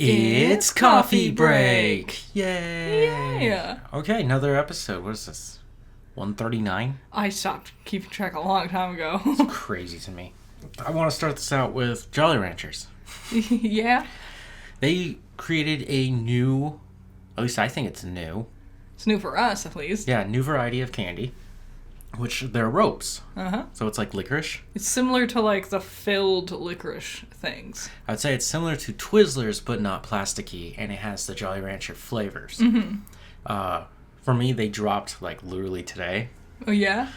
It's coffee break! Yay! Yeah. Okay, another episode. What is this? 139? I stopped keeping track a long time ago. It's crazy to me. I want to start this out with Jolly Ranchers. Yeah? They created a new, at least I think it's new. It's new for us, at least. Yeah, new variety of candy, which they're ropes. Uh-huh. So it's like licorice. It's similar to, like, the filled licorice things. I'd say it's similar to Twizzlers, but not plasticky, and it has the Jolly Rancher flavors. Mm-hmm. For me, they dropped, like, literally today. Oh, yeah?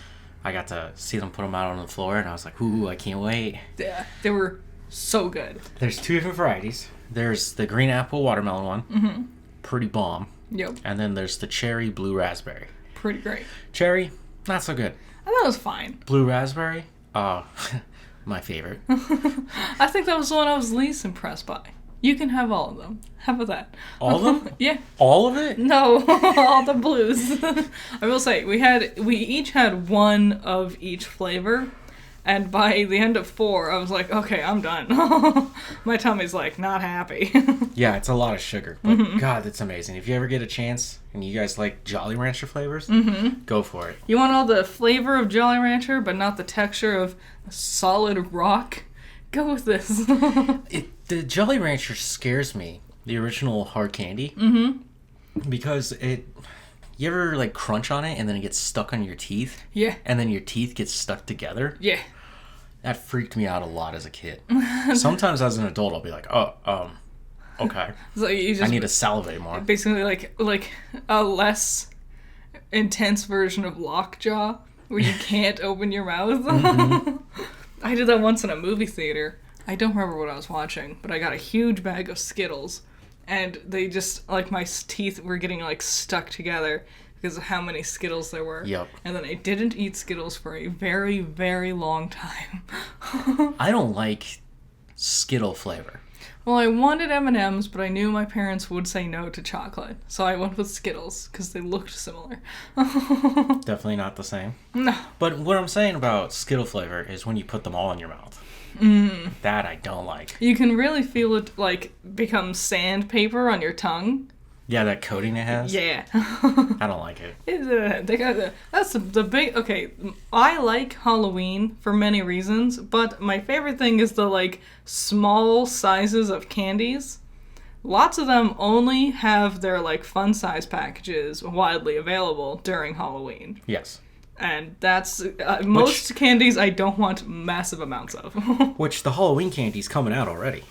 I got to see them put them out on the floor, and I was like, ooh, I can't wait. Yeah. They were so good. There's two different varieties. There's the green apple watermelon one. Mm-hmm. Pretty bomb. Yep. And then there's the cherry blue raspberry. Pretty great. Cherry, not so good. I thought it was fine. Blue raspberry, my favorite. I think that was the one I was least impressed by. You can have all of them. How about that? All of them? Yeah. All of it? No, all the blues. I will say, we each had one of each flavor, and by the end of 4, I was like, okay, I'm done. My tummy's like, not happy. Yeah, it's a lot of sugar, but God, it's amazing. If you ever get a chance and you guys like Jolly Rancher flavors, go for it. You want all the flavor of Jolly Rancher, but not the texture of solid rock? Go with this. The Jolly Rancher scares me, the original hard candy, because you ever like crunch on it and then it gets stuck on your teeth? Yeah. And then your teeth get stuck together? Yeah. That freaked me out a lot as a kid. Sometimes as an adult, I'll be like, okay. So you just I need to salivate more. basically like a less intense version of lockjaw, where you can't open your mouth. I did that once in a movie theater. I don't remember what I was watching, but I got a huge bag of Skittles, and they just, like, my teeth were getting, like, stuck together because of how many Skittles there were. Yep. And then I didn't eat Skittles for a very, very long time. I don't like Skittle flavor. Well, I wanted M&Ms, but I knew my parents would say no to chocolate, so I went with Skittles because they looked similar. Definitely not the same. No. But what I'm saying about Skittle flavor is when you put them all in your mouth. That I don't like. You can really feel it, like, become sandpaper on your tongue. Yeah, that coating it has. Yeah. I don't like it. That's the big... Okay, I like Halloween for many reasons, but my favorite thing is the, like, small sizes of candies. Lots of them only have their, like, fun size packages widely available during Halloween. Yes. And that's... most candies I don't want massive amounts of. Which the Halloween candy's coming out already.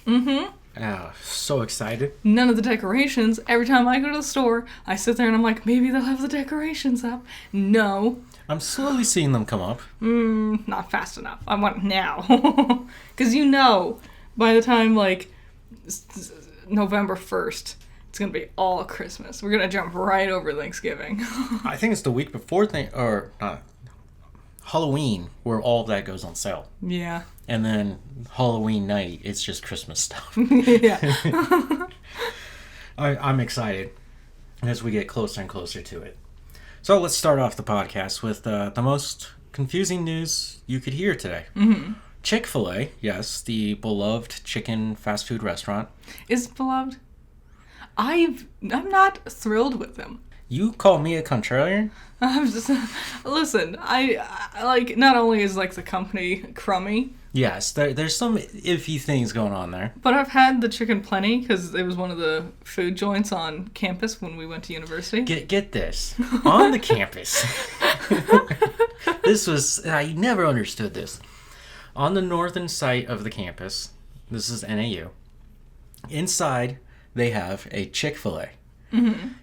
So excited. None of the decorations. Every time I go to the store, I sit there and I'm like, maybe they'll have the decorations up. No. I'm slowly seeing them come up. Not fast enough. I want it now. Because by the time, like, November 1st, it's going to be all Christmas. We're going to jump right over Thanksgiving. I think it's the week before Halloween where all of that goes on sale. Yeah. And then Halloween night, it's just Christmas stuff. Yeah. I'm excited as we get closer and closer to it. So let's start off the podcast with the most confusing news you could hear today. Chick-fil-A, yes, the beloved chicken fast food restaurant. Is it beloved? I'm not thrilled with them. You call me a contrarian? I'm just... Listen, I like, not only is, like, the company crummy... Yes, there's some iffy things going on there. But I've had the chicken plenty because it was one of the food joints on campus when we went to university. Get this. On the campus. I never understood this. On the northern side of the campus, this is NAU, inside they have a Chick-fil-A.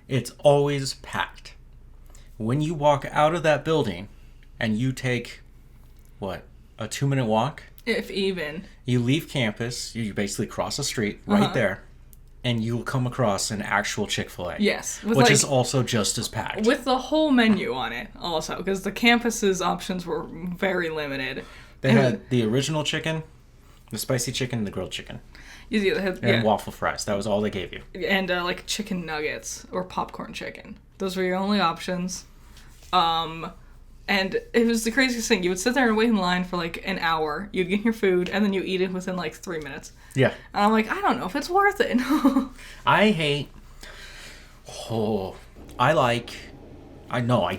It's always packed. When you walk out of that building and you take, a 2-minute walk? If even. You leave campus, you basically cross a street right there, and you'll come across an actual Chick-fil-A. Yes. Which is also just as packed. With the whole menu on it, also, because the campus's options were very limited. They had the original chicken, the spicy chicken, and the grilled chicken. Yeah, they had, and waffle fries. That was all they gave you. And, like, chicken nuggets or popcorn chicken. Those were your only options. And it was the craziest thing. You would sit there and wait in line for like an hour. You'd get your food, and then you eat it within like 3 minutes. Yeah. And I'm like, I don't know if it's worth it. I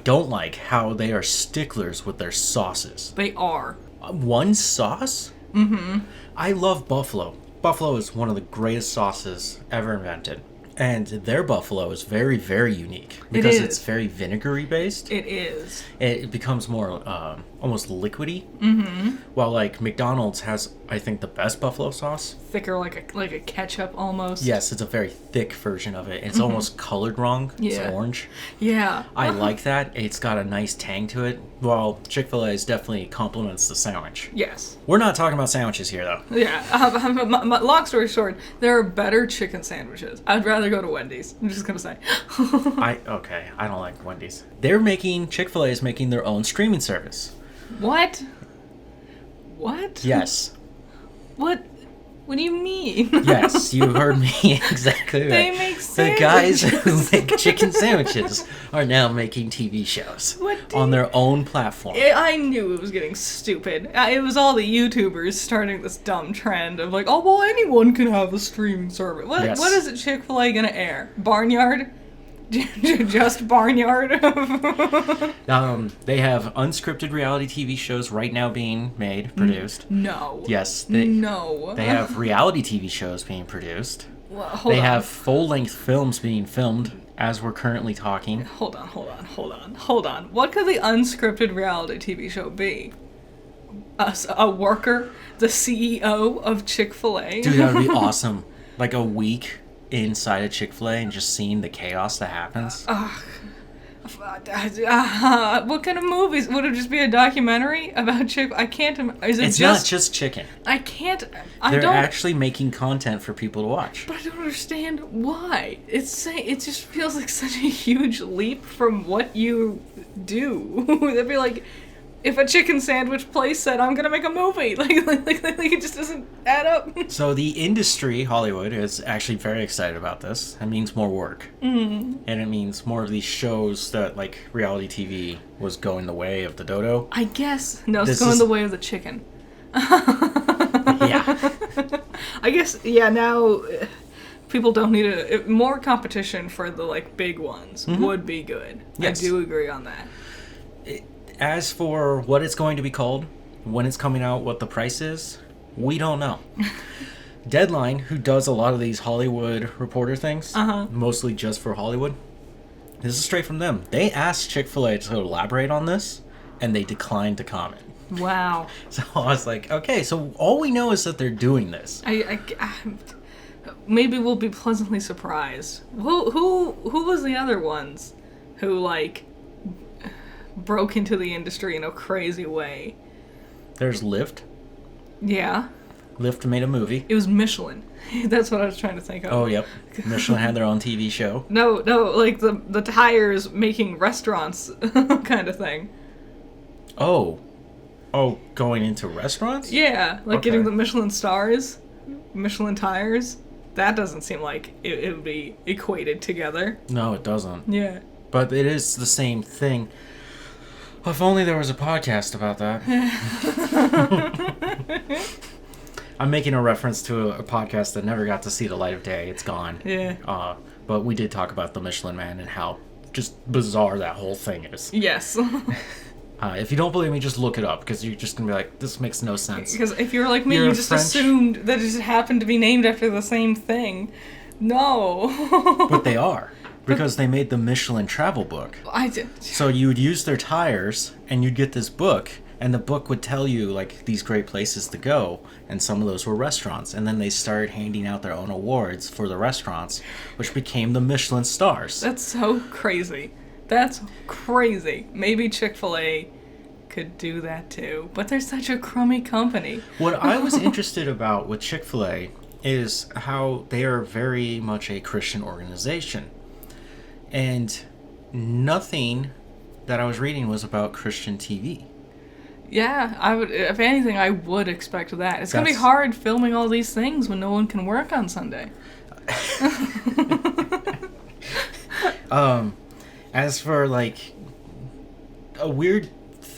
don't like how they are sticklers with their sauces. They are. One sauce? Mm-hmm. I love buffalo. Buffalo is one of the greatest sauces ever invented. And their buffalo is very, very unique. Because it's very vinegary based. It is. It becomes more almost liquidy. Mm-hmm. While like McDonald's has, I think, the best buffalo sauce. Thicker, like a ketchup almost. Yes, it's a very thick version of it. It's almost colored wrong. Yeah. It's orange. Yeah. I like that. It's got a nice tang to it. While Chick-fil-A's definitely complements the sandwich. Yes. We're not talking about sandwiches here, though. Yeah. Long story short, there are better chicken sandwiches. I'd rather go to Wendy's. I'm just gonna say. I don't like Wendy's. Chick-fil-A is making their own streaming service. What? Yes. What do you mean? Yes, you heard me exactly right. They make sandwiches. The guys who make chicken sandwiches are now making TV shows on their own platform. I knew it was getting stupid. It was all the YouTubers starting this dumb trend of like, oh, well, anyone can have a streaming service. What is it Chick-fil-A gonna air? Barnyard? Just Barnyard? They have unscripted reality TV shows right now being produced. No. Yes. No. They have reality TV shows being produced. Well, they have full-length films being filmed as we're currently talking. Hold on. What could the unscripted reality TV show be? A worker? The CEO of Chick-fil-A? Dude, that would be awesome. Like a week inside of Chick-fil-A and just seeing the chaos that happens. What kind of movies? Would it just be a documentary about I can't. It's not just chicken. I can't. They're actually making content for people to watch. But I don't understand why. It just feels like such a huge leap from what you do. That'd be like if a chicken sandwich place said, I'm gonna make a movie. Like it just doesn't add up. So the industry, Hollywood, is actually very excited about this. It means more work. Mm-hmm. And it means more of these shows that, like, reality TV was going the way of the dodo. I guess. No, it's going the way of the chicken. Yeah. I guess, now people don't need more competition for the, like, big ones would be good. Yes. I do agree on that. As for what it's going to be called, when it's coming out, what the price is, we don't know. Deadline, who does a lot of these Hollywood reporter things, mostly just for Hollywood, this is straight from them. They asked Chick-fil-A to elaborate on this, and they declined to comment. Wow. So I was like, okay, so all we know is that they're doing this. Maybe we'll be pleasantly surprised. Who was the other ones who, like, broke into the industry in a crazy way? There's Lyft. Yeah. Lyft made a movie. It was Michelin. That's what I was trying to think of. Oh, yep. Michelin had their own TV show. No, like the tires making restaurants kind of thing. Oh, going into restaurants? Yeah, like getting the Michelin stars, Michelin tires. That doesn't seem like it would be equated together. No, it doesn't. Yeah. But it is the same thing. If only there was a podcast about that. I'm making a reference to a podcast that never got to see the light of day. It's gone. Yeah. But we did talk about the Michelin Man and how just bizarre that whole thing is. Yes. If you don't believe me, just look it up, because you're just going to be like, this makes no sense. Because if you're like me, you just assumed that it just happened to be named after the same thing. No. But they are. Because they made the Michelin travel book. I did. So you would use their tires, and you'd get this book, and the book would tell you, like, these great places to go, and some of those were restaurants. And then they started handing out their own awards for the restaurants, which became the Michelin stars. That's so crazy. That's crazy. Maybe Chick-fil-A could do that too, but they're such a crummy company. What I was interested about with Chick-fil-A is how they are very much a Christian organization. And nothing that I was reading was about Christian TV. Yeah, I would. If anything, I would expect that. It's going to be hard filming all these things when no one can work on Sunday. As for, like, a weird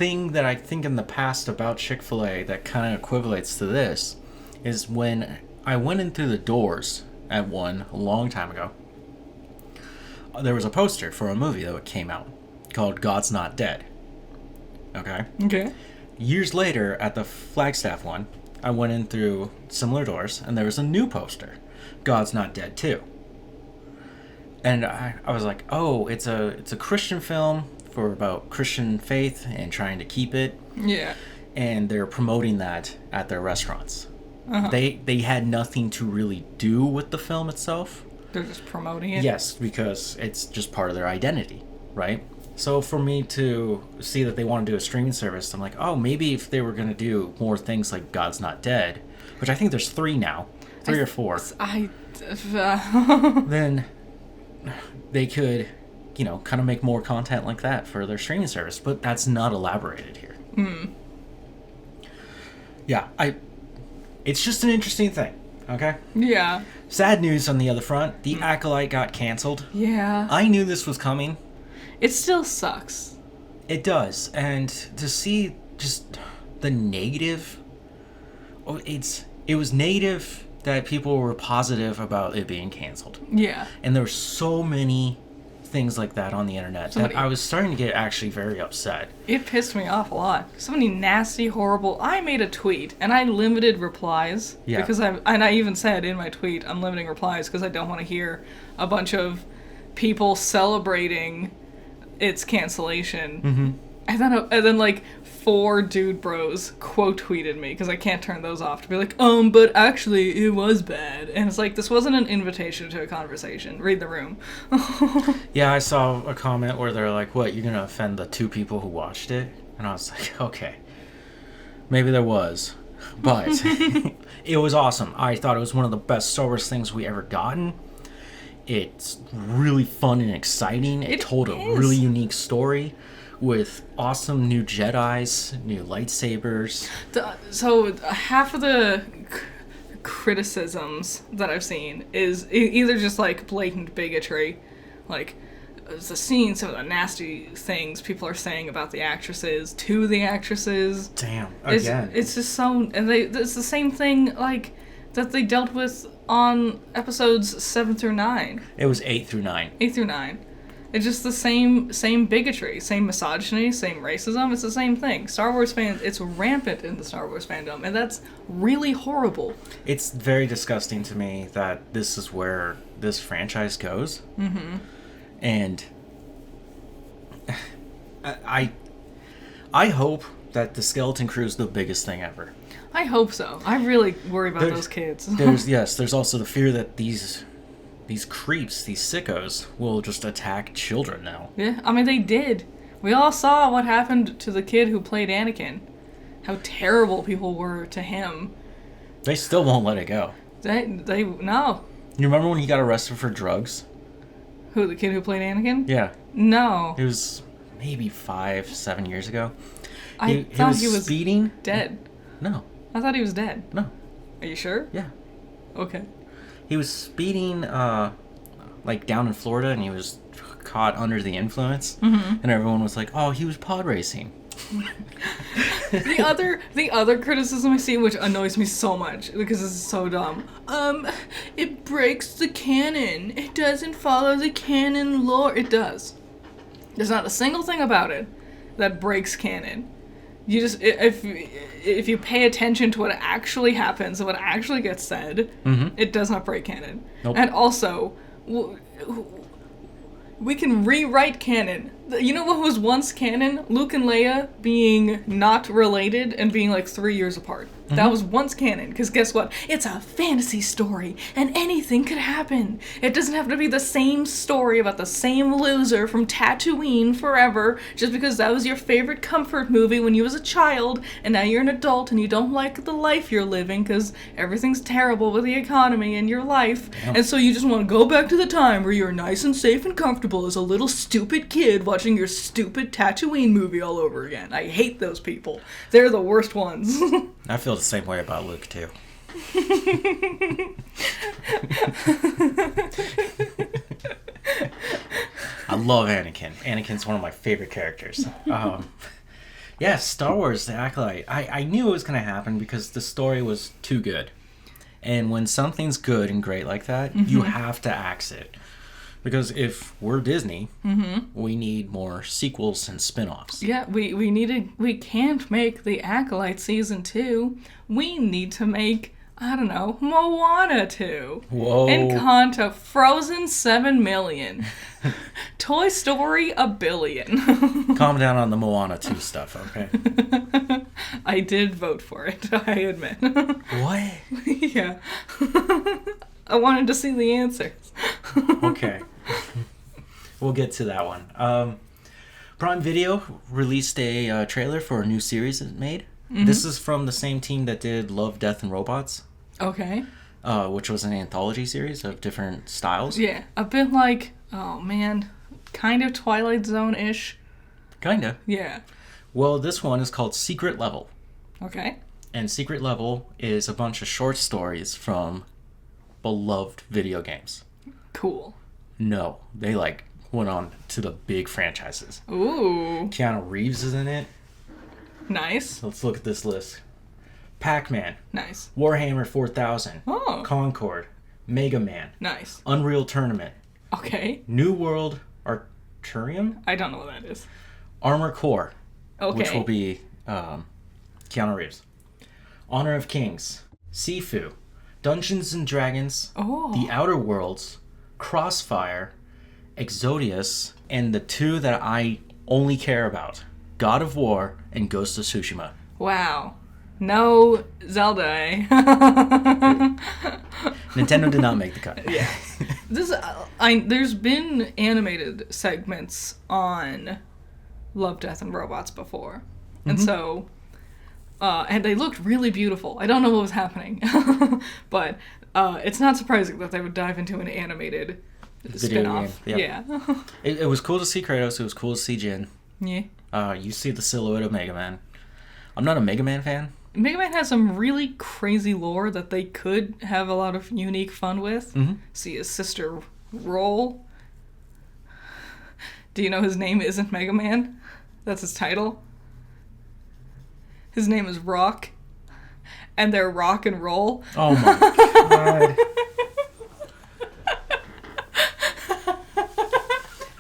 thing that I think in the past about Chick-fil-A that kind of equivalates to this is when I went in through the doors at one a long time ago, there was a poster for a movie that came out called God's Not Dead. Okay? Okay. Years later, at the Flagstaff one, I went in through similar doors, and there was a new poster, God's Not Dead too. And I was like, oh, it's a Christian film for about Christian faith and trying to keep it. Yeah. And they're promoting that at their restaurants. Uh-huh. They had nothing to really do with the film itself. They're just promoting it? Yes, because it's just part of their identity, right? So for me to see that they want to do a streaming service, I'm like, oh, maybe if they were going to do more things like God's Not Dead, which I think there's 3 now, 3 or 4, then they could, kind of make more content like that for their streaming service. But that's not elaborated here. Yeah, it's just an interesting thing, okay? Yeah. Sad news on the other front. The Acolyte got canceled. Yeah. I knew this was coming. It still sucks. It does. And to see just the negative... It was negative that people were positive about it being canceled. Yeah. And there were so many things like that on the internet that I was starting to get actually very upset. It pissed me off a lot. So many nasty, horrible... I made a tweet, and I limited replies. Yeah. Because I even said in my tweet, I'm limiting replies because I don't want to hear a bunch of people celebrating its cancellation. Mm-hmm. And then like 4 dude bros quote tweeted me because I can't turn those off to be like, but actually it was bad. And it's like, this wasn't an invitation to a conversation. Read the room. Yeah, I saw a comment where they're like, what, you're gonna offend the 2 people who watched it? And I was like, okay, maybe there was, but it was awesome. I thought it was one of the best Star Wars things we ever gotten. It's really fun and exciting. It told a really unique story with awesome new Jedis, new lightsabers. So half of the criticisms that I've seen is either just like blatant bigotry, like the scene, some of the nasty things people are saying about the actresses to the actresses. Damn, again. It's just so, and it's the same thing like that they dealt with on episodes 7 through 9. It was 8 through 9. 8 through 9. It's just the same bigotry, same misogyny, same racism. It's the same thing. Star Wars fans, it's rampant in the Star Wars fandom, and that's really horrible. It's very disgusting to me that this is where this franchise goes. Mm-hmm. And I hope that the Skeleton Crew is the biggest thing ever. I hope so. I really worry about those kids. There's also the fear that these creeps, these sickos, will just attack children now. Yeah, I mean, they did. We all saw what happened to the kid who played Anakin. How terrible people were to him. They still won't let it go. No. You remember when he got arrested for drugs? Who, the kid who played Anakin? Yeah. No. It was maybe 5-7 years ago. I thought he was speeding. Dead. No. I thought he was dead. No. Are you sure? Yeah. Okay. He was speeding, like down in Florida, and he was caught under the influence, and everyone was like, "Oh, he was pod racing." The other criticism I see, which annoys me so much because this is so dumb. It breaks the canon. It doesn't follow the canon lore. It does. There's not a single thing about it that breaks canon. You just, if you pay attention to what actually happens and what actually gets said, it does not break canon. Nope. And also, we can rewrite canon. You know what was once canon? Luke and Leia being not related and being like 3 years apart. That was once canon, because guess what? It's a fantasy story, and anything could happen. It doesn't have to be the same story about the same loser from Tatooine forever, just because that was your favorite comfort movie when you was a child, and now you're an adult and you don't like the life you're living because everything's terrible with the economy and your life, and so you just want to go back to the time where you're nice and safe and comfortable as a little stupid kid watching your stupid Tatooine movie all over again. I hate those people. They're the worst ones. I feel the same way about Luke, too. I love Anakin. Anakin's one of my favorite characters. Yeah, Star Wars, The Acolyte. I knew it was going to happen because the story was too good. And when something's good and great like that, you have to axe it. Because if we're Disney, we need more sequels and spin-offs. Yeah, we can't make The Acolyte Season 2. We need to make, I don't know, Moana 2. Whoa. Encanto, Frozen 7 million. Toy Story, 1 billion. Calm down on the Moana 2 stuff, okay? I did vote for it, I admit. What? Yeah. I wanted to see the answers. Okay. We'll get to that one. Prime Video released a trailer for a new series it made. This is from the same team that did Love, Death, and Robots. Okay. Which was an anthology series of different styles. Yeah, a bit like, oh man, kind of Twilight Zone-ish. Kinda. Yeah. Well, this one is called Secret Level. Okay. And Secret Level is a bunch of short stories from beloved video games. Cool. No, they went on to the big franchises. Ooh. Keanu Reeves is in it. Nice. Let's look at this list. Pac-Man. Nice. Warhammer 4000. Oh. Concord. Mega Man. Nice. Unreal Tournament. Okay. New World Arturium. I don't know what that is. Armor Core. Okay. Which will be Keanu Reeves. Honor of Kings. Sifu. Dungeons and Dragons. Oh. The Outer Worlds. Crossfire. Exodius. And the two that I only care about. God of War and Ghost of Tsushima. Wow. No Zelda, eh? Nintendo did not make the cut. Yeah. There's been animated segments on Love, Death, and Robots before. And so, and they looked really beautiful. I don't know what was happening. But it's not surprising that they would dive into an animated spin-off. Game. Yep. Yeah. It was cool to see Kratos. It was cool to see Jin. Yeah. You see the silhouette of Mega Man. I'm not a Mega Man fan. Mega Man has some really crazy lore that they could have a lot of unique fun with. See his sister Roll. Do you know his name isn't Mega Man? That's his title. His name is Rock. And they're rock and roll. Oh my god.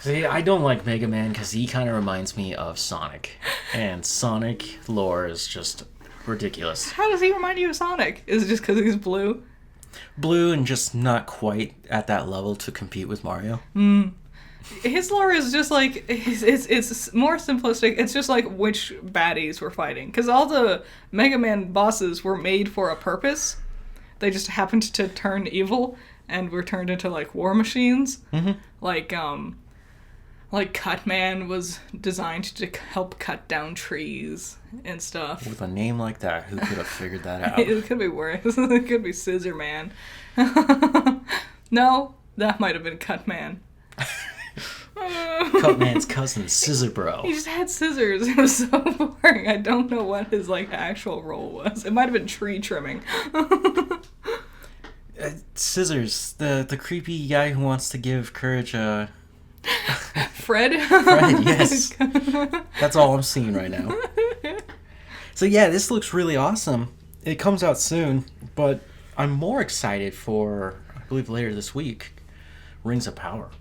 See, I don't like Mega Man because he kind of reminds me of Sonic. And Sonic lore is just ridiculous. How does he remind you of Sonic? Is it just because he's blue? Blue and just not quite at that level to compete with Mario. His lore is just like, it's more simplistic. It's just like which baddies we're fighting. Because all the Mega Man bosses were made for a purpose. They just happened to turn evil and were turned into like war machines. Like Cutman was designed to help cut down trees and stuff. With a name like that, who could have figured that out? It could be worse. It could be Scissor Man. No, that might have been Cutman. Cutman's cousin, Scissor Bro. He just had scissors. It was so boring. I don't know what his actual role was. It might have been tree trimming. Scissors, the creepy guy who wants to give Courage a... Fred? Fred, yes. That's all I'm seeing right now. So yeah, this looks really awesome. It comes out soon, but I'm more excited for, I believe later this week, Rings of Power.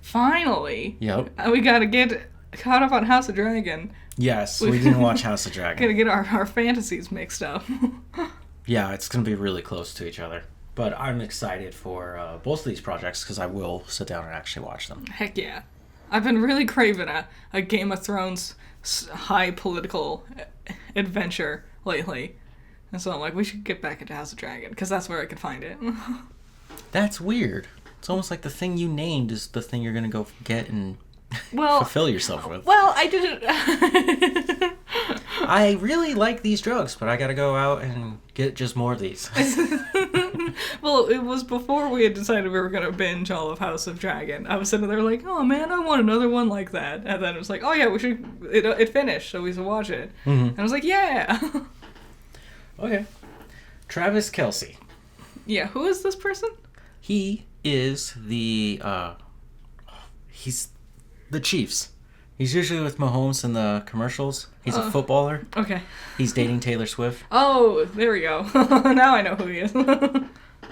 Finally. Yep. We gotta get caught up on House of Dragon. Yes, we didn't watch House of Dragon. Gotta get our fantasies mixed up. Yeah, it's gonna be really close to each other. But I'm excited for both of these projects because I will sit down and actually watch them. Heck yeah. I've been really craving a Game of Thrones high political adventure lately. And so I'm like, we should get back into House of Dragon because that's where I can find it. That's weird. It's almost like the thing you named is the thing you're going to go get and fulfill yourself with. Well, I didn't... I really like these drugs, but I got to go out and get just more of these. Well, it was before we had decided we were going to binge all of House of Dragon. I was sitting there like, oh man, I want another one like that. And then it was like, oh yeah, we should... It finished, so we should watch it. And I was like, yeah. Okay. Travis Kelce. Yeah, who is this person? He is the... he's the Chiefs. He's usually with Mahomes in the commercials. He's a footballer. Okay. He's dating Taylor Swift. Oh, there we go. Now I know who he is.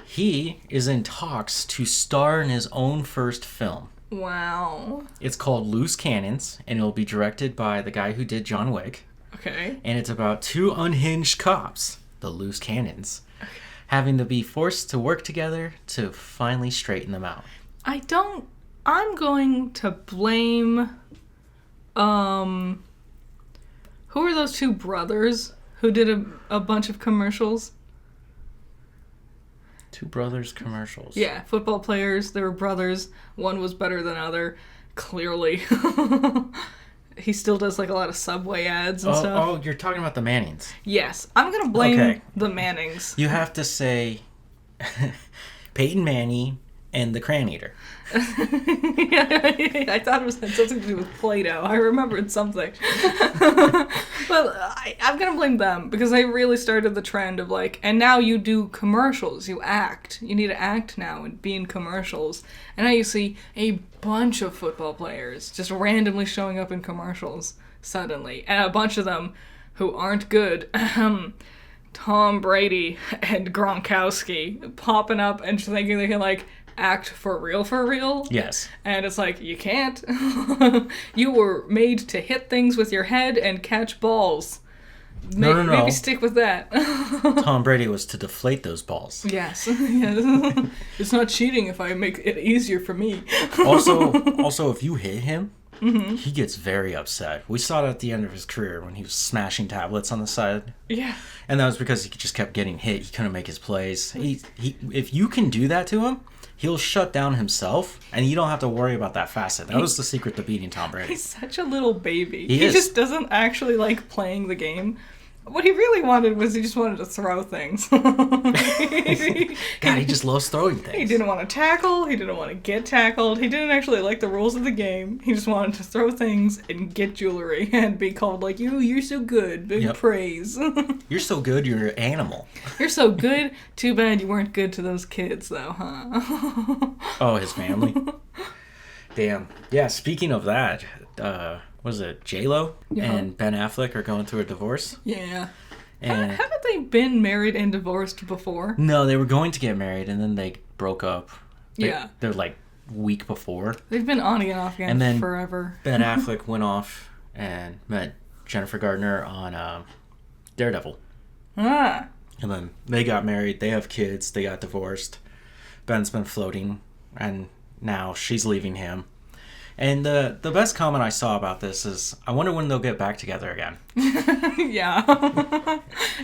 He is in talks to star in his own first film. Wow. It's called Loose Cannons, and it'll be directed by the guy who did John Wick. Okay. And it's about two unhinged cops, the Loose Cannons, having to be forced to work together to finally straighten them out. I'm going to blame, who are those two brothers who did a bunch of commercials? Two brothers commercials. Yeah, football players. They were brothers. One was better than other, clearly. He still does like a lot of Subway ads and stuff. Oh, you're talking about the Mannings. Yes, I'm going to blame the Mannings. You have to say Peyton Manning and the Cran Eater. I thought it was had something to do with Play-Doh. I remembered something. But I'm going to blame them because they really started the trend of like, and now you do commercials. You act. You need to act now and be in commercials. And now you see a bunch of football players just randomly showing up in commercials suddenly. And a bunch of them who aren't good. Tom Brady and Gronkowski popping up and thinking they can like act for real. Yes. And it's like, you can't. You were made to hit things with your head and catch balls. No. Maybe stick with that. Tom Brady was to deflate those balls. Yes. It's not cheating if I make it easier for me. Also, if you hit him, he gets very upset. We saw it at the end of his career when he was smashing tablets on the side. Yeah. And that was because he just kept getting hit. He couldn't make his plays. If you can do that to him, he'll shut down himself, and you don't have to worry about that facet. That was the secret to beating Tom Brady. He's such a little baby. He is. Just doesn't actually like playing the game. What he really wanted was he just wanted to throw things. God, he just loves throwing things. He didn't want to tackle. He didn't want to get tackled. He didn't actually like the rules of the game. He just wanted to throw things and get jewelry and be called like, you're so good. Big praise. You're so good, you're an animal. You're so good. Too bad you weren't good to those kids, though, huh? Oh, his family? Damn. Yeah, speaking of that, was it J-Lo and Ben Affleck are going through a divorce? Yeah. And Haven't they been married and divorced before? No, they were going to get married, and then they broke up. They're like week before. They've been on and off again and then forever. Ben Affleck went off and met Jennifer Gardner on Daredevil. Ah. And then they got married, they have kids, they got divorced. Ben's been floating, and now she's leaving him. And the best comment I saw about this is, I wonder when they'll get back together again. Yeah.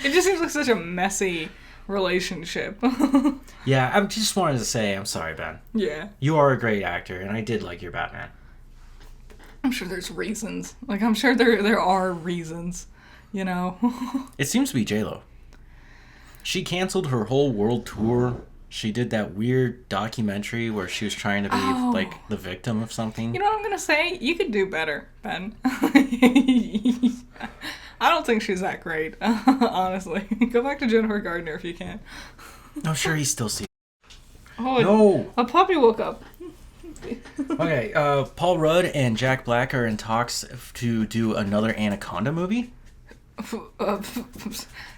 It just seems like such a messy relationship. Yeah, I just wanted to say, I'm sorry, Ben. Yeah. You are a great actor, and I did like your Batman. I'm sure there's reasons. Like, I'm sure there are reasons, you know? It seems to be J-Lo. She canceled her whole world tour. She did that weird documentary where she was trying to be, like, the victim of something. You know what I'm going to say? You could do better, Ben. I don't think she's that great, honestly. Go back to Jennifer Gardner if you can. I'm sure he still sees. Oh, no! A puppy woke up. Okay, Paul Rudd and Jack Black are in talks to do another Anaconda movie.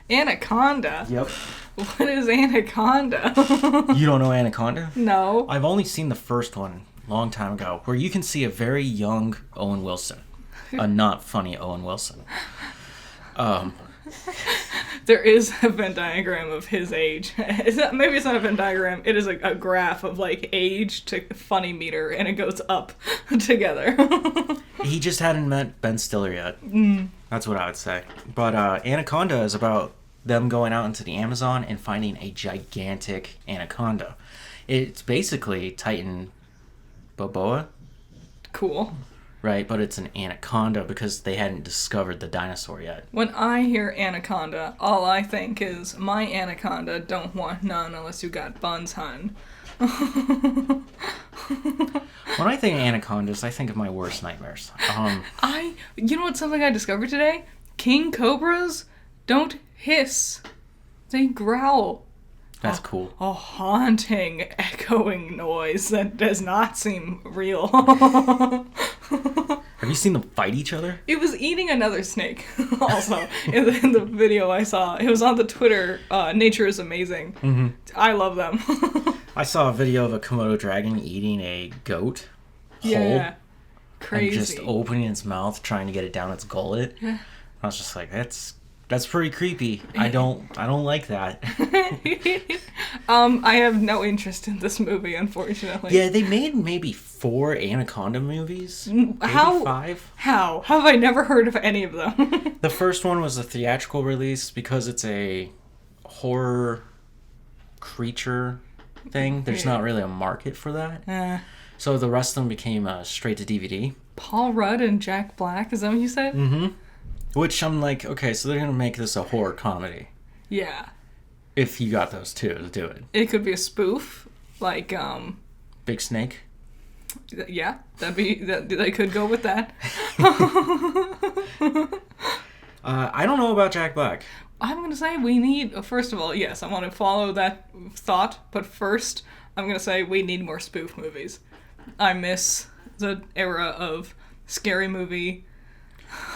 Anaconda? Yep. What is Anaconda? You don't know Anaconda? No. I've only seen the first one a long time ago, where you can see a very young Owen Wilson. A not funny Owen Wilson. There is a Venn diagram of his age. Maybe it's not a Venn diagram. It is a graph of like age to funny meter, and it goes up together. He just hadn't met Ben Stiller yet. That's what I would say. But Anaconda is about them going out into the Amazon and finding a gigantic anaconda. It's basically Titan Boboa. Cool. Right, but it's an anaconda because they hadn't discovered the dinosaur yet. When I hear anaconda, all I think is, my anaconda don't want none unless you got buns, hun. When I think of anacondas, I think of my worst nightmares. You know what's something I discovered today? King cobras don't hiss. They growl. That's cool. A haunting, echoing noise that does not seem real. Have you you seen them fight each other? It was eating another snake, also, in the video I saw. It was on the Twitter, Nature is Amazing. Mm-hmm. I love them. I saw a video of a Komodo dragon eating a goat whole. Yeah. Crazy. And just opening its mouth, trying to get it down its gullet. Yeah. I was just like, that's pretty creepy. I don't like that. I have no interest in this movie, unfortunately. Yeah, they made maybe 4 Anaconda movies. Maybe 5. How have I never heard of any of them? The first one was a theatrical release because it's a horror creature thing. There's not really a market for that. So the rest of them became straight to DVD. Paul Rudd and Jack Black, is that what you said? Mm-hmm. Which I'm like, okay, so they're going to make this a horror comedy. Yeah. If you got those two to do it. It could be a spoof, like, Big Snake? Yeah, they could go with that. I don't know about Jack Black. I'm going to say we need, first of all, yes, I want to follow that thought, but first, I'm going to say we need more spoof movies. I miss the era of scary movie.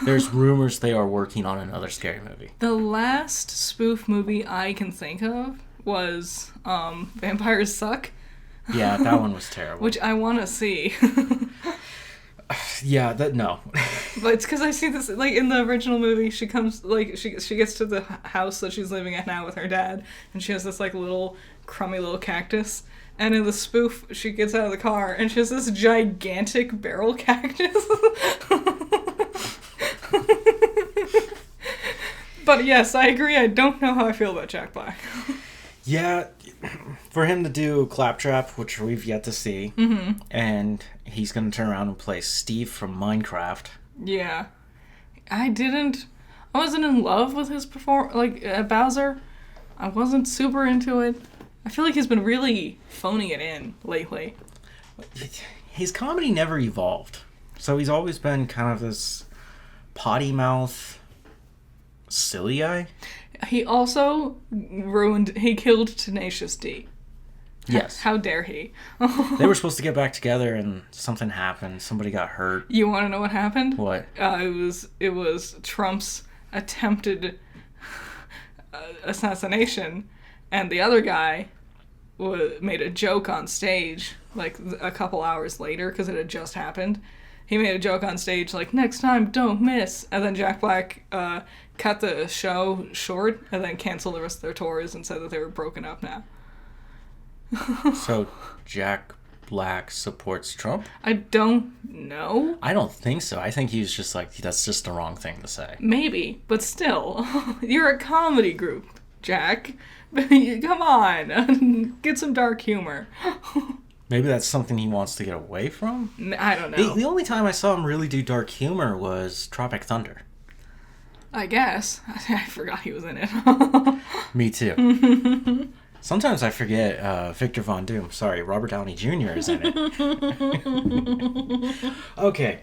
There's rumors they are working on another scary movie. The last spoof movie I can think of was Vampires Suck. Yeah, that one was terrible. Which I want to see. Yeah, no. But it's because I see this, like, in the original movie, she comes, like, she gets to the house that she's living at now with her dad, and she has this, like, little, crummy little cactus. And in the spoof, she gets out of the car, and she has this gigantic barrel cactus. But yes, I agree, I don't know how I feel about Jack Black. Yeah, for him to do Claptrap, which we've yet to see, and he's going to turn around and play Steve from Minecraft. Yeah. I wasn't in love with his Bowser. I wasn't super into it. I feel like he's been really phoning it in lately. His comedy never evolved. So he's always been kind of this potty mouth, silly guy. He also he killed Tenacious D. Yes. How dare he? They were supposed to get back together and something happened. Somebody got hurt. You want to know what happened? What? It was Trump's attempted assassination, and the other guy made a joke on stage like a couple hours later because it had just happened. He made a joke on stage like, next time, don't miss. And then Jack Black cut the show short and then canceled the rest of their tours and said that they were broken up now. So Jack Black supports Trump? I don't know. I don't think so. I think he was just like, that's just the wrong thing to say. Maybe, but still. You're a comedy group, Jack. Come on. Get some dark humor. Maybe that's something he wants to get away from? I don't know. The only time I saw him really do dark humor was Tropic Thunder. I guess. I forgot he was in it. Me too. Sometimes I forget Victor Von Doom. Sorry, Robert Downey Jr. is in it. Okay,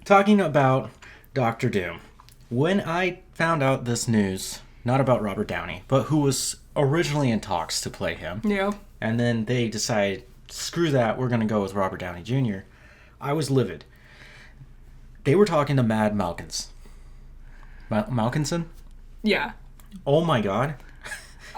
talking about Dr. Doom. When I found out this news, not about Robert Downey, but who was originally in talks to play him. Yeah. And then they decided, screw that, we're going to go with Robert Downey Jr. I was livid. They were talking to Mad Malkins. Malkinson? Yeah. Oh my god.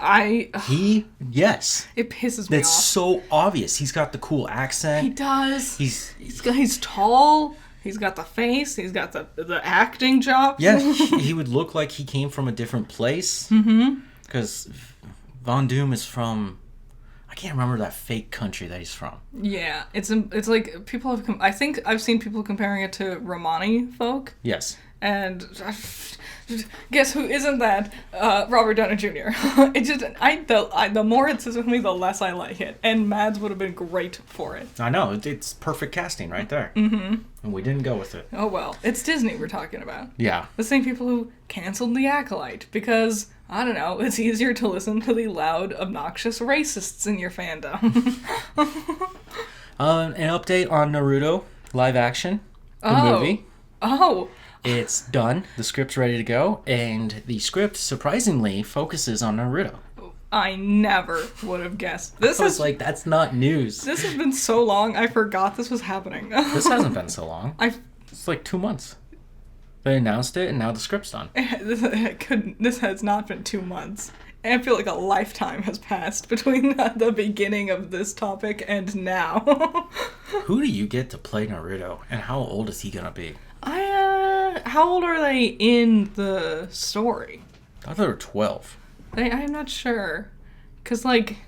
Yes. It pisses me off. It's so obvious. He's got the cool accent. He does. He's tall. He's got the face. He's got the acting chops. Yeah, he would look like he came from a different place. Mm-hmm. Because Von Doom is from, I can't remember that fake country that he's from. Yeah, it's like people have. I think I've seen people comparing it to Romani folk. Yes. And guess who isn't that? Robert Downey Jr. It just the more it says with me, the less I like it. And Mads would have been great for it. I know, it's perfect casting right there. Mm-hmm. And we didn't go with it. Oh well, it's Disney we're talking about. Yeah. The same people who canceled the Acolyte because I don't know, it's easier to listen to the loud, obnoxious racists in your fandom. An update on Naruto live action, the movie. Oh. It's done. The script's ready to go, and the script surprisingly focuses on Naruto. I never would have guessed. That's not news. This has been so long, I forgot this was happening. This hasn't been so long. It's like 2 months. They announced it, and now the script's done. This has not been 2 months. I feel like a lifetime has passed between the beginning of this topic and now. Who do you get to play Naruto, and how old is he gonna be? How old are they in the story? I thought they were 12. I'm not sure. Because, like...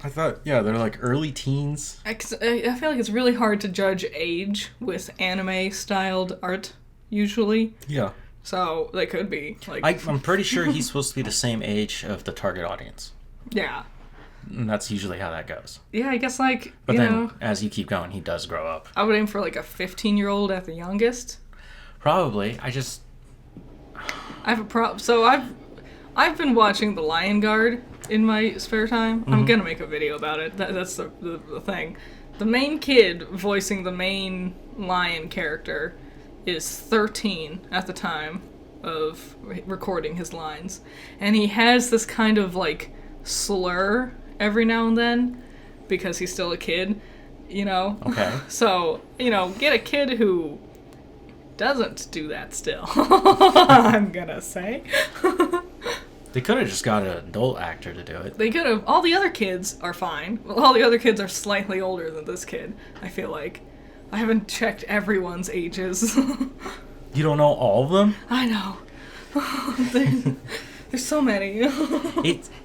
I thought, yeah, they're like early teens. I feel like it's really hard to judge age with anime-styled art, usually. Yeah. So, they could be, like... I'm pretty sure he's supposed to be the same age of the target audience. Yeah. And that's usually how that goes. Yeah, I guess, like, but then, as you keep going, he does grow up. I would aim for, like, a 15-year-old at the youngest. Probably. I have a problem. So, I've been watching The Lion Guard in my spare time. I'm gonna make a video about it. That's the thing. The main kid voicing the main lion character is 13 at the time of recording his lines. And he has this kind of, like, slur every now and then because he's still a kid, you know? Okay. So, get a kid who doesn't do that still. I'm gonna say. They could have just got an adult actor to do it. They could have. All the other kids are fine. All the other kids are slightly older than this kid, I feel like. I haven't checked everyone's ages. You don't know all of them? I know. There's so many.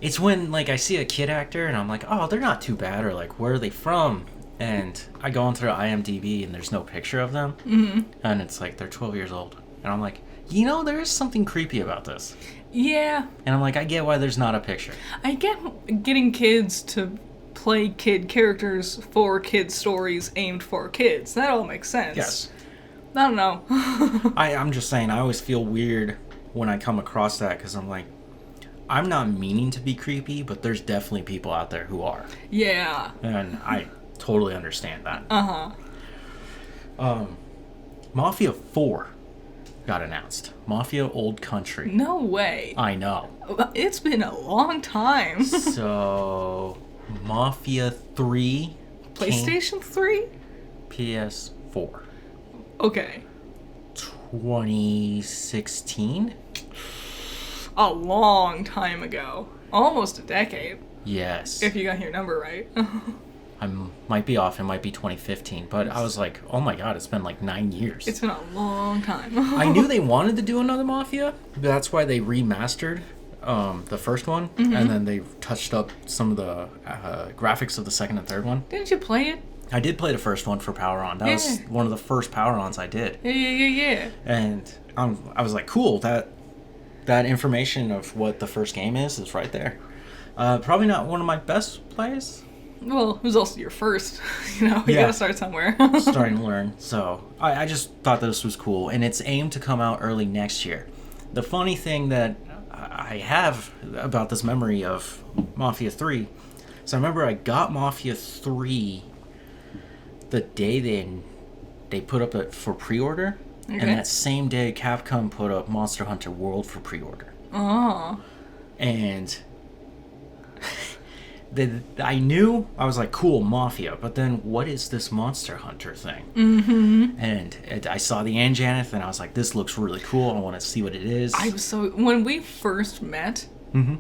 It's when, like, I see a kid actor and I'm like, oh, they're not too bad, or like, where are they from? And I go onto their IMDb and there's no picture of them. Mm-hmm. And it's like, they're 12 years old. And I'm like, there is something creepy about this. Yeah. And I'm like, I get why there's not a picture. I get getting kids to play kid characters for kid stories aimed for kids. That all makes sense. Yes. I don't know. I'm just saying, I always feel weird when I come across that, because I'm like, I'm not meaning to be creepy, but there's definitely people out there who are. Yeah. And I totally understand that. Uh-huh. Mafia 4 got announced. Mafia Old Country. No way. I know. It's been a long time. So, Mafia 3. PlayStation 3? PS4. Okay. 2016? A long time ago. Almost a decade. Yes. If you got your number right. I might be off. It might be 2015. But I was like, oh my god, it's been like 9 years. It's been a long time. I knew they wanted to do another Mafia. That's why they remastered the first one. Mm-hmm. And then they touched up some of the graphics of the second and third one. Didn't you play it? I did play the first one for Power On. That was one of the first Power Ons I did. Yeah. And I was like, cool, that information of what the first game is right there. Probably not one of my best plays. Well, it was also your first. You gotta start somewhere. Starting to learn. So, I just thought this was cool. And it's aimed to come out early next year. The funny thing that I have about this memory of Mafia 3, so I remember I got Mafia 3 the day they put up for pre-order. Okay. And that same day, Capcom put up Monster Hunter World for pre-order. Oh. And... I knew, I was like, cool, Mafia, but then what is this Monster Hunter thing? Mm-hmm. And I saw the Anjanith, and I was like, this looks really cool, I want to see what it is. When we first met, mm-hmm.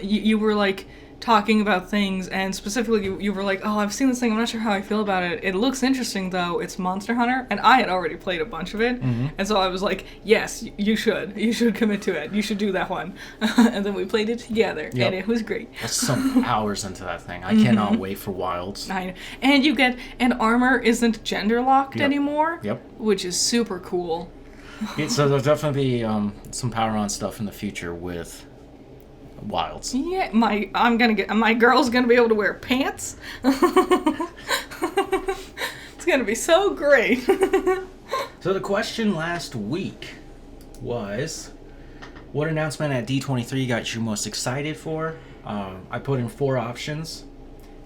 You were like talking about things, and specifically you were like, oh, I've seen this thing, I'm not sure how I feel about it. It looks interesting, though. It's Monster Hunter, and I had already played a bunch of it, mm-hmm. and so I was like, yes, you should commit to it. You should do that one. And then we played it together, and it was great. That's some hours into that thing. I cannot wait for Wilds. I know. And armor isn't gender locked anymore. Yep. Which is super cool. So there'll definitely be some Power On stuff in the future with Wilds. Yeah, my girl's gonna be able to wear pants. It's gonna be so great. So the question last week was, what announcement at D23 got you most excited for? I put in 4 options: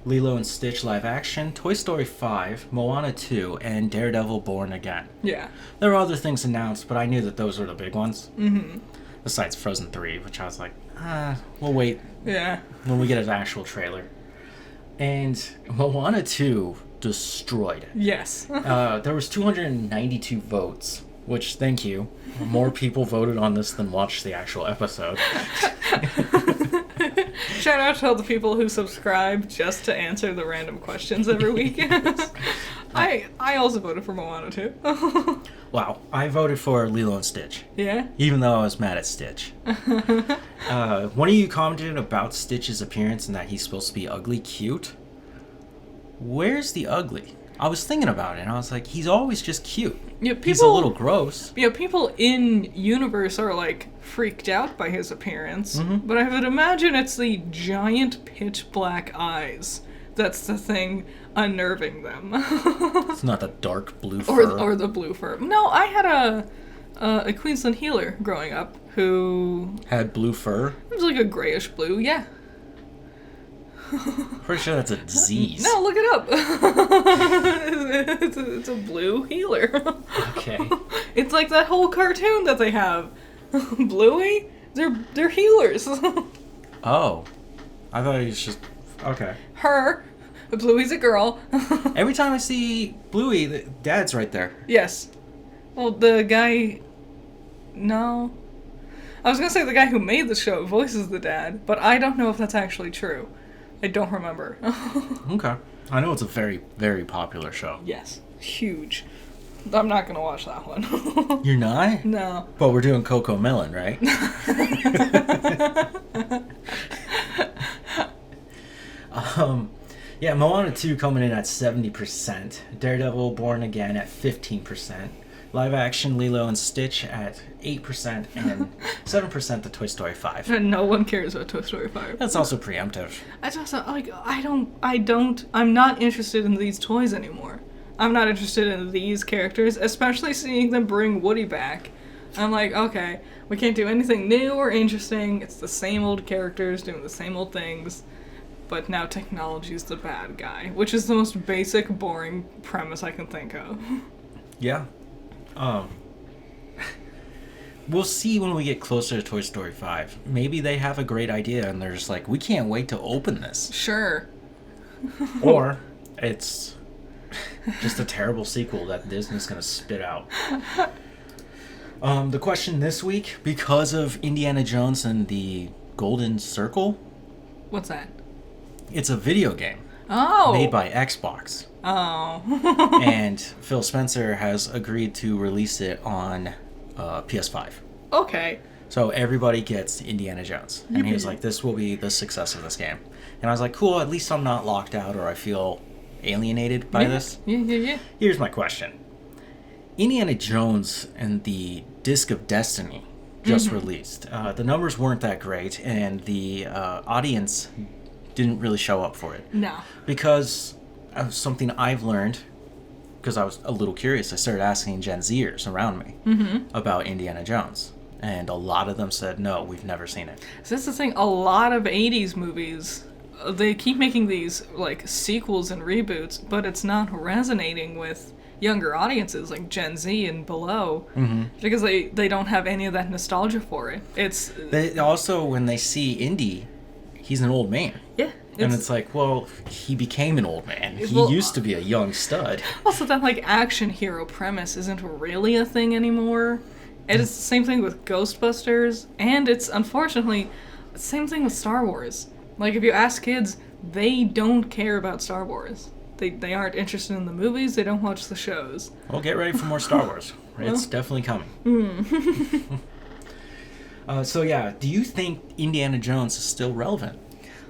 Lilo and Stitch live action, Toy Story 5, Moana 2, and Daredevil Born Again. Yeah. There were other things announced, but I knew that those were the big ones. Mm-hmm. Besides Frozen 3, which I was like, we'll wait. Yeah. When we get an actual trailer. And Moana 2 destroyed it. Yes. There was 292 votes, which, thank you. More people voted on this than watched the actual episode. Shout out to all the people who subscribe just to answer the random questions every week. I also voted for Moana too. Wow, I voted for Lilo and Stitch. Yeah? Even though I was mad at Stitch. One of you commented about Stitch's appearance and that he's supposed to be ugly cute. Where's the ugly? I was thinking about it and I was like, he's always just cute. Yeah, he's a little gross. Yeah, people in universe are like freaked out by his appearance, but I would imagine it's the giant pitch black eyes that's the thing unnerving them. It's not the dark blue fur. Or the blue fur. No, I had a Queensland healer growing up who had blue fur? It was like a grayish blue, yeah. Pretty sure that's a disease. No, look it up. It's a blue healer. Okay. It's like that whole cartoon that they have. Bluey? They're healers. Oh. I thought he was just... Okay. Her. Bluey's a girl. Every time I see Bluey, the dad's right there. Yes. Well, the guy... No. I was gonna say the guy who made the show voices the dad, but I don't know if that's actually true. I don't remember. Okay. I know it's a very, very popular show. Yes. Huge. I'm not gonna watch that one. You're not? No. But we're doing Coco Melon, right? Yeah, Moana 2 coming in at 70%. Daredevil Born Again at 15%. Live action Lilo and Stitch at 8% and 7% to Toy Story 5. And no one cares about Toy Story 5. That's also preemptive. I just like I'm not interested in these toys anymore. I'm not interested in these characters, especially seeing them bring Woody back. I'm like, okay, we can't do anything new or interesting. It's the same old characters doing the same old things. But now technology's the bad guy, which is the most basic, boring premise I can think of. Yeah. We'll see when we get closer to Toy Story 5. Maybe they have a great idea and they're just like, we can't wait to open this. Sure. Or it's just a terrible sequel that Disney's going to spit out. The question this week, because of Indiana Jones and the Golden Circle. What's that? It's a video game. Oh. Made by Xbox. Oh. And Phil Spencer has agreed to release it on PS5. Okay. So everybody gets Indiana Jones. And he was like, this will be the success of this game. And I was like, cool, at least I'm not locked out or I feel alienated by this. Yeah. Here's my question. Indiana Jones and the Disc of Destiny just released. The numbers weren't that great, and the audience didn't really show up for it. No. Because of something I've learned, because I was a little curious, I started asking Gen Zers around me about Indiana Jones. And a lot of them said, no, we've never seen it. So that's the thing, a lot of 80s movies, they keep making these, like, sequels and reboots, but it's not resonating with younger audiences, like Gen Z and below, because they don't have any of that nostalgia for it. They also, when they see Indy, he's an old man. Yeah. And it's like, well, he became an old man. He used to be a young stud. Also, that, like, action hero premise isn't really a thing anymore. And it's the same thing with Ghostbusters, and it's, unfortunately, the same thing with Star Wars. Like, if you ask kids, they don't care about Star Wars. They aren't interested in the movies, they don't watch the shows. Well, get ready for more Star Wars. It's definitely coming. So, yeah, do you think Indiana Jones is still relevant?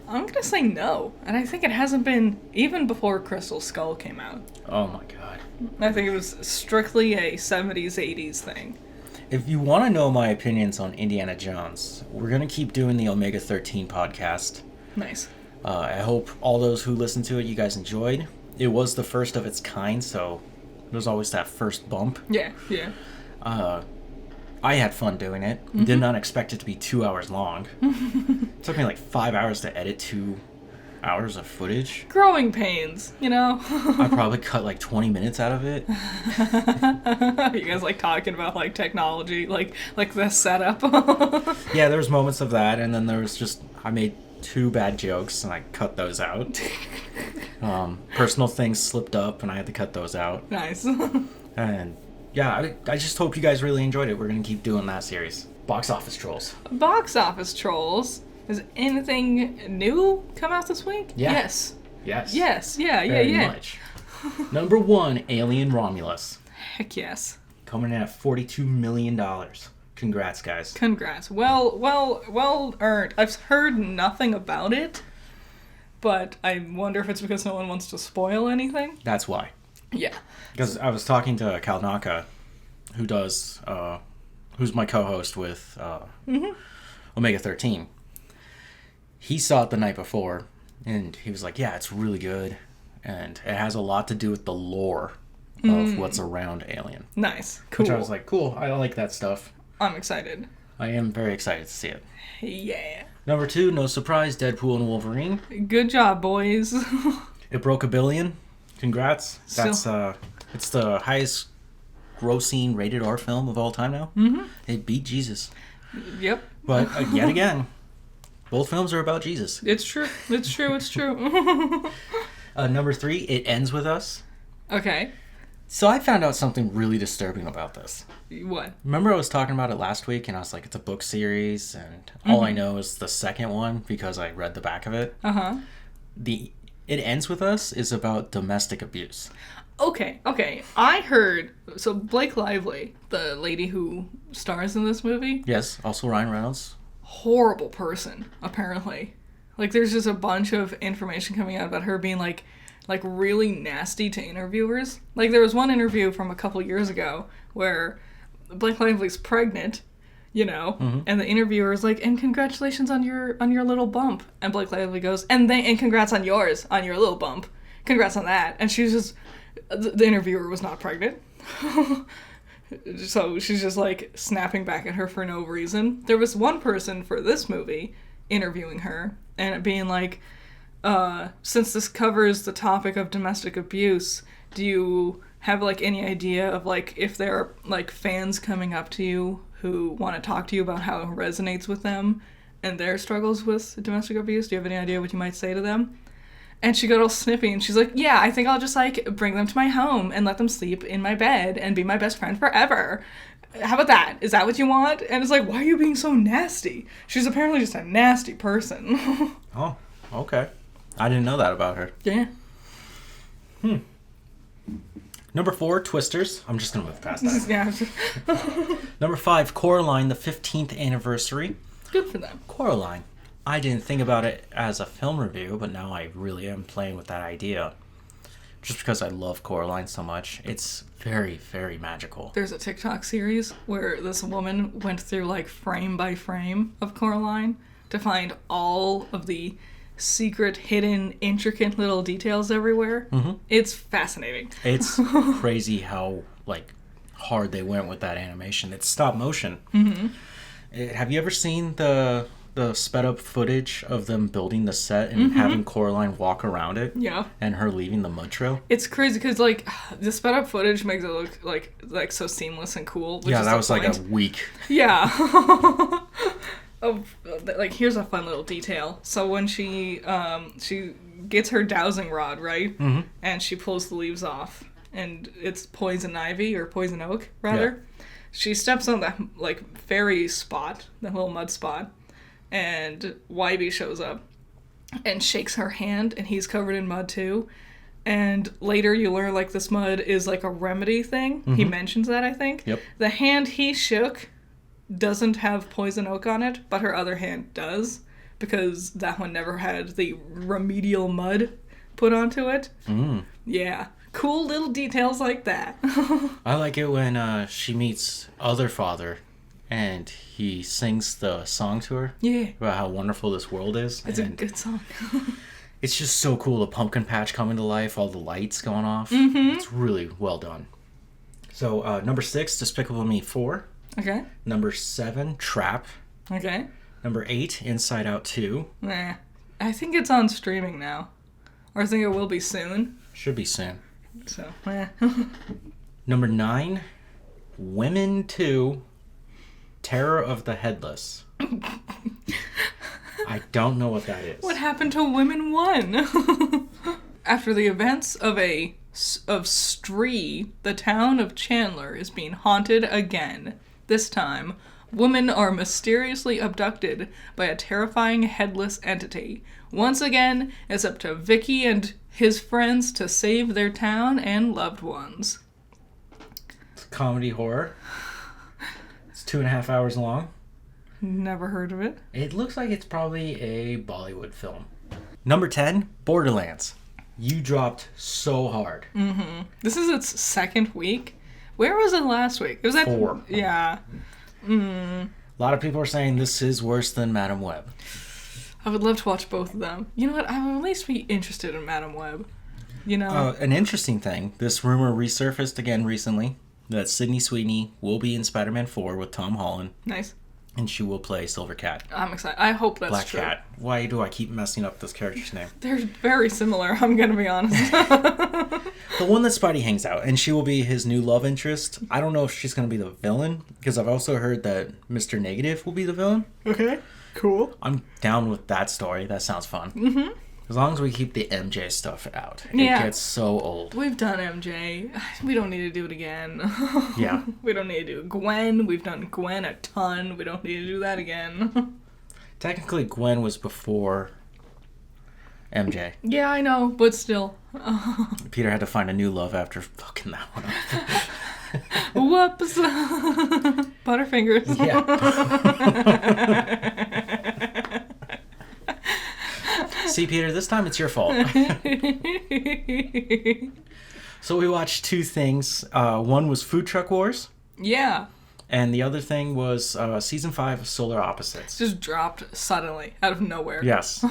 I'm gonna say no, and I think it hasn't been even before Crystal Skull came out. Oh my god. I think it was strictly a 70s, 80s thing. If you want to know my opinions on Indiana Jones, we're going to keep doing the Omega 13 podcast. Nice. I hope all those who listened to it, you guys enjoyed. It was the first of its kind, so there's always that first bump. Yeah. I had fun doing it. Did not expect it to be 2 hours long. It took me like 5 hours to edit 2 hours of footage. Growing pains, you know? I probably cut like 20 minutes out of it. You guys like talking about like technology, like the setup. Yeah, there was moments of that, and then there was just, I made 2 bad jokes, and I cut those out. Personal things slipped up, and I had to cut those out. Nice. And yeah, I just hope you guys really enjoyed it. We're going to keep doing that series. Box office trolls. Box office trolls. Has anything new come out this week? Yeah. Yes. Yes. Yes. Yeah. Very much. Number 1, Alien Romulus. Heck yes. Coming in at $42 million. Congrats, guys. Congrats. Well earned. I've heard nothing about it, but I wonder if it's because no one wants to spoil anything. That's why. Yeah. Because I was talking to Kalnaka, who does, who's my co-host with Omega 13. He saw it the night before, and he was like, yeah, it's really good. And it has a lot to do with the lore of what's around Alien. Nice. Cool. Which I was like, cool, I like that stuff. I'm excited. I am very excited to see it. Yeah. Number 2, no surprise, Deadpool and Wolverine. Good job, boys. It broke $1 billion. Congrats. That's it's the highest grossing rated R film of all time now. Mm-hmm. It beat Jesus. Yep. But yet again, both films are about Jesus. It's true. It's true. It's true. Number 3, It Ends With Us. Okay. So I found out something really disturbing about this. What? Remember I was talking about it last week, and I was like, it's a book series, and all I know is the second one because I read the back of it. Uh-huh. It Ends With Us is about domestic abuse. Okay. I heard... So Blake Lively, the lady who stars in this movie... Yes, also Ryan Reynolds. Horrible person, apparently. Like, there's just a bunch of information coming out about her being, like really nasty to interviewers. Like, there was one interview from a couple years ago where Blake Lively's pregnant, you know, and the interviewer is like, and congratulations on your little bump. And Blake Lively goes, and congrats on yours, on your little bump. Congrats on that. And she was just, the interviewer was not pregnant. So she's just, like, snapping back at her for no reason. There was one person for this movie interviewing her, and it being like, since this covers the topic of domestic abuse, do you have, like, any idea of, like, if there are, like, fans coming up to you who want to talk to you about how it resonates with them and their struggles with domestic abuse? Do you have any idea what you might say to them? And she got all snippy, and she's like, yeah, I think I'll just, like, bring them to my home and let them sleep in my bed and be my best friend forever. How about that? Is that what you want? And it's like, why are you being so nasty? She's apparently just a nasty person. Oh, okay. I didn't know that about her. Yeah. Number 4, Twisters. I'm just going to move past that. Yeah. Number 5, Coraline, the 15th anniversary. Good for them. Coraline. I didn't think about it as a film review, but now I really am playing with that idea. Just because I love Coraline so much. It's very, very magical. There's a TikTok series where this woman went through, like, frame by frame of Coraline to find all of the secret, hidden, intricate little details everywhere. Mm-hmm. It's fascinating. It's crazy how, like, hard they went with that animation. It's stop motion. Mm-hmm. Have you ever seen the sped up footage of them building the set and having Coraline walk around it? Yeah. And her leaving the mud trail? It's crazy because, like, the sped up footage makes it look like so seamless and cool. Which yeah, is that was point. Like a week. Yeah. Like, here's a fun little detail. So when she gets her dowsing rod, right? Mm-hmm. And she pulls the leaves off, and it's poison ivy, or poison oak, rather. Yeah. She steps on that, like, fairy spot, that little mud spot, and Wybie shows up and shakes her hand, and he's covered in mud, too. And later you learn, like, this mud is, like, a remedy thing. Mm-hmm. He mentions that, I think. Yep. The hand he shook doesn't have poison oak on it, but her other hand does, because that one never had the remedial mud put onto it. Mm. Yeah. Cool little details like that. I like it when she meets Other Father and he sings the song to her. Yeah. About how wonderful this world is. It's a good song. It's just so cool. The pumpkin patch coming to life, all the lights going off. Mm-hmm. It's really well done. So, number 6, Despicable Me 4. Okay. Number 7, Trap. Okay. Number 8, Inside Out 2. Nah. I think it's on streaming now. Or I think it will be soon. Should be soon. So, Number 9, Women 2, Terror of the Headless. I don't know what that is. What happened to Women Won? After the events of Stree, the town of Chandler is being haunted again. This time, women are mysteriously abducted by a terrifying headless entity. Once again, it's up to Vicky and his friends to save their town and loved ones. It's comedy horror. It's 2.5 hours long. Never heard of it. It looks like it's probably a Bollywood film. Number 10, Borderlands. You dropped so hard. Mm-hmm. This is its second week. Where was it last week? It was at 4. Yeah. A lot of people are saying this is worse than Madam Web. I would love to watch both of them. You know what? I would at least be interested in Madam Web. You know? An interesting thing, this rumor resurfaced again recently that Sydney Sweeney will be in Spider-Man 4 with Tom Holland. Nice. And she will play Silver Cat. I'm excited. I hope that's Black true. Cat. Why do I keep messing up this character's name? They're very similar, I'm gonna be honest. The one that Spidey hangs out, and she will be his new love interest. I don't know if she's going to be the villain, because I've also heard that Mr. Negative will be the villain. Okay, cool. I'm down with that story. That sounds fun. Mm-hmm. As long as we keep the MJ stuff out. Yeah. It gets so old. We've done MJ. We don't need to do it again. Yeah. We don't need to do Gwen. We've done Gwen a ton. We don't need to do that again. Technically, Gwen was before MJ. Yeah, I know, but still. Peter had to find a new love after fucking that one up. Whoops. Butterfingers. Yeah. See, Peter, this time it's your fault. So we watched 2 things. One was Food Truck Wars. Yeah. And the other thing was Season 5 of Solar Opposites. Just dropped suddenly, out of nowhere. Yes.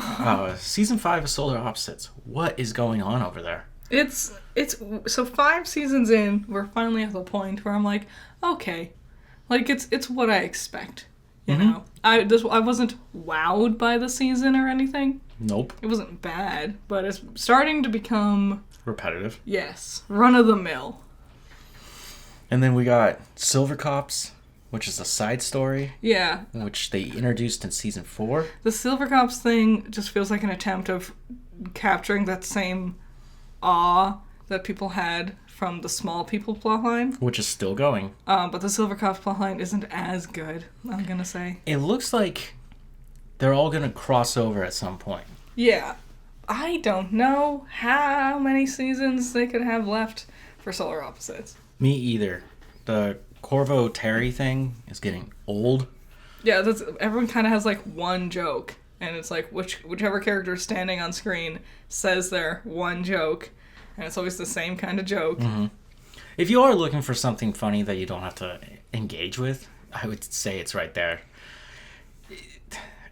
Season 5 of Solar Opposites. What is going on over there? It's so 5 seasons in, we're finally at the point where I'm like, okay. Like, it's what I expect. You know? I wasn't wowed by the season or anything. Nope. It wasn't bad, but it's starting to become... repetitive. Yes. Run-of-the-mill. And then we got Silver Cops, which is a side story. Yeah. Which they introduced in Season 4. The Silver Cops thing just feels like an attempt of capturing that same awe that people had from the Small People plotline. Which is still going. But the Silver Cops plotline isn't as good, I'm gonna say. It looks like they're all gonna cross over at some point. Yeah. I don't know how many seasons they could have left for Solar Opposites. Me either. The Corvo Terry thing is getting old. Yeah, everyone kind of has like one joke, and it's like whichever character is standing on screen says their one joke, and it's always the same kind of joke. Mm-hmm. If you are looking for something funny that you don't have to engage with, I would say it's right there.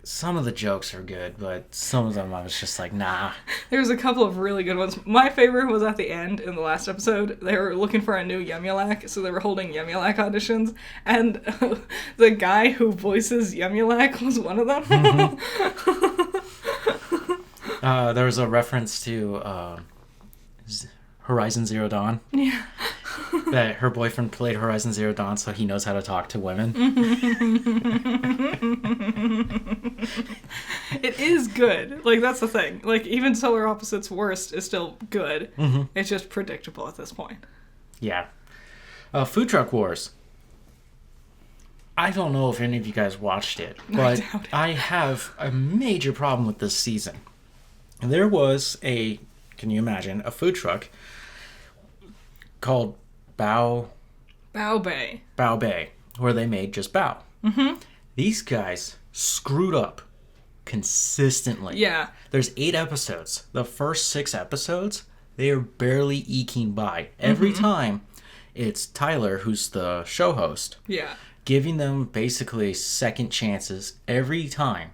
Some of the jokes are good, but some of them I was just like, nah. There was a couple of really good ones. My favorite was at the end in the last episode. They were looking for a new Yumulak, so they were holding Yumulak auditions, and the guy who voices Yumulak was one of them. Mm-hmm. There was a reference to Horizon Zero Dawn. Yeah. That her boyfriend played Horizon Zero Dawn, so he knows how to talk to women. It is good. Like, that's the thing. Like, even Solar Opposites' worst is still good. Mm-hmm. It's just predictable at this point. Yeah. Food Truck Wars. I don't know if any of you guys watched it, but I have a major problem with this season. There was can you imagine, a food truck called Bao Bay, where they made just bao. Mm-hmm. These guys screwed up consistently. Yeah. There's 8 episodes. The first 6 episodes, they are barely eking by. Every time, it's Tyler, who's the show host. Yeah. Giving them basically second chances every time.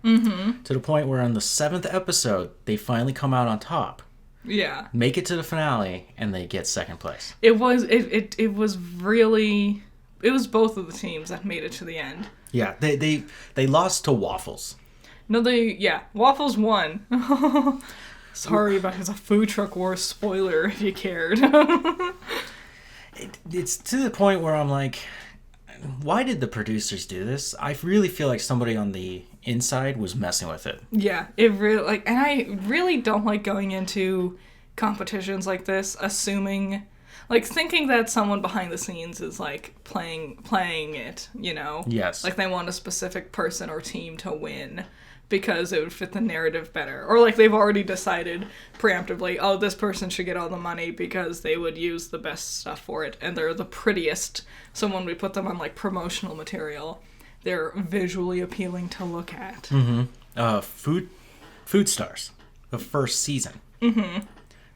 To the point where on the 7th episode, they finally come out on top. Yeah. Make it to the finale, and they get second place. It was really... It was both of the teams that made it to the end. Yeah, they lost to Waffles. No, Waffles won. Sorry about his Food Truck Wars spoiler, if you cared. It's to the point where I'm like, why did the producers do this? I really feel like somebody on the inside was messing with it. Yeah, it really, like, and I really don't like going into competitions like this, assuming, like, thinking that someone behind the scenes is, like, playing it, you know? Yes. Like, they want a specific person or team to win because it would fit the narrative better. Or, like, they've already decided preemptively, oh, this person should get all the money because they would use the best stuff for it, and they're the prettiest, so when we put them on, like, promotional material, they're visually appealing to look at. Mm-hmm. Food Stars, the first season. Mm-hmm.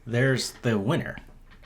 There's the winner.